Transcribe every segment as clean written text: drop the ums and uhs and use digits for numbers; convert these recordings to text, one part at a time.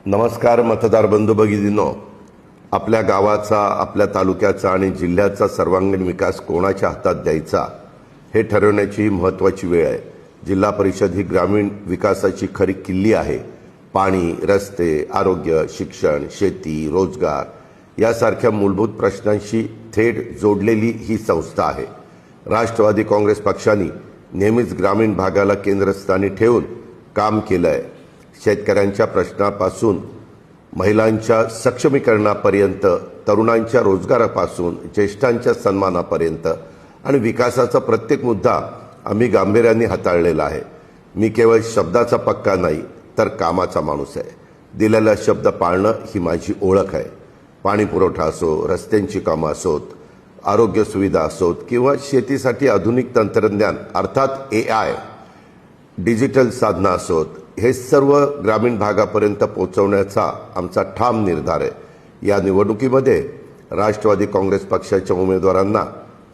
नमस्कार मतदार बंधू भगिनींनो, आपल्या गावाचा, आपल्या तालुक्याचा आणि जिल्ह्याचा सर्वांगीण विकास कोणाच्या हातात द्यायचा हे ठरवण्याची महत्त्वाची वेळ आहे। जिल्हा परिषद ही ग्रामीण विकासाची खरी किल्ली आहे। पाणी, रस्ते, आरोग्य, शिक्षण, शेती, रोजगार यासारख्या मूलभूत प्रश्नांशी थेट जोडलेली ही संस्था आहे। राष्ट्रवादी काँग्रेस पक्षाने नेहमीच ग्रामीण भागाला केंद्रस्थानी ठेवून काम केलं आहे। शेतकऱ्यांच्या प्रश्नापासून महिलांच्या सक्षमीकरणापर्यंत, तरुणांच्या रोजगारापासून ज्येष्ठांच्या सन्मानापर्यंत आणि विकासाचा प्रत्येक मुद्दा आम्ही गांभीर्याने हाताळलेला आहे। मी केवळ शब्दाचा पक्का नाही तर कामाचा माणूस आहे। दिलेला शब्द पाळणं ही माझी ओळख आहे। पाणी पुरवठा असो, रस्त्यांची कामं असोत, आरोग्य सुविधा असोत किंवा शेतीसाठी आधुनिक तंत्रज्ञान अर्थात AI, डिजिटल साधनं असोत, हे सर्व ग्रामीण भागापर्यंत पोहोचवण्याचा आमचा ठाम निर्धार आहे। या निवडणुकीमध्ये राष्ट्रवादी काँग्रेस पक्षाच्या उमेदवारांना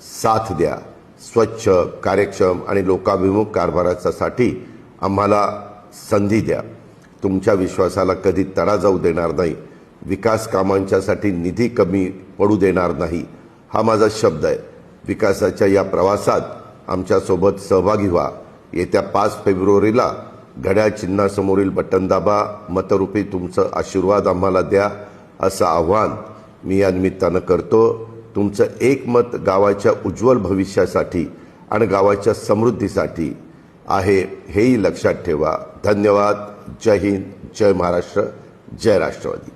साथ द्या। स्वच्छ, कार्यक्षम आणि लोकाभिमुख कारभारासाठी आम्हाला संधी द्या। तुमच्या विश्वासाला कधी तडा जाऊ देणार नाही। विकास कामांच्यासाठी निधी कमी पडू देणार नाही, हा माझा शब्द आहे। विकासाच्या या प्रवासात आमच्यासोबत सहभागी व्हा। येत्या 5 फेब्रुवारीला घड्याळ चिन्हासमोरील बटन दाबा, मतरूपी तुमचं आशीर्वाद आम्हाला द्या, असं आव्हान मी या निमित्तानं करतो। तुमचं एक मत गावाच्या उज्ज्वल भविष्यासाठी आणि गावाच्या समृद्धीसाठी आहे, हेही लक्षात ठेवा। धन्यवाद। जय हिंद, जय महाराष्ट्र, जय राष्ट्रवादी।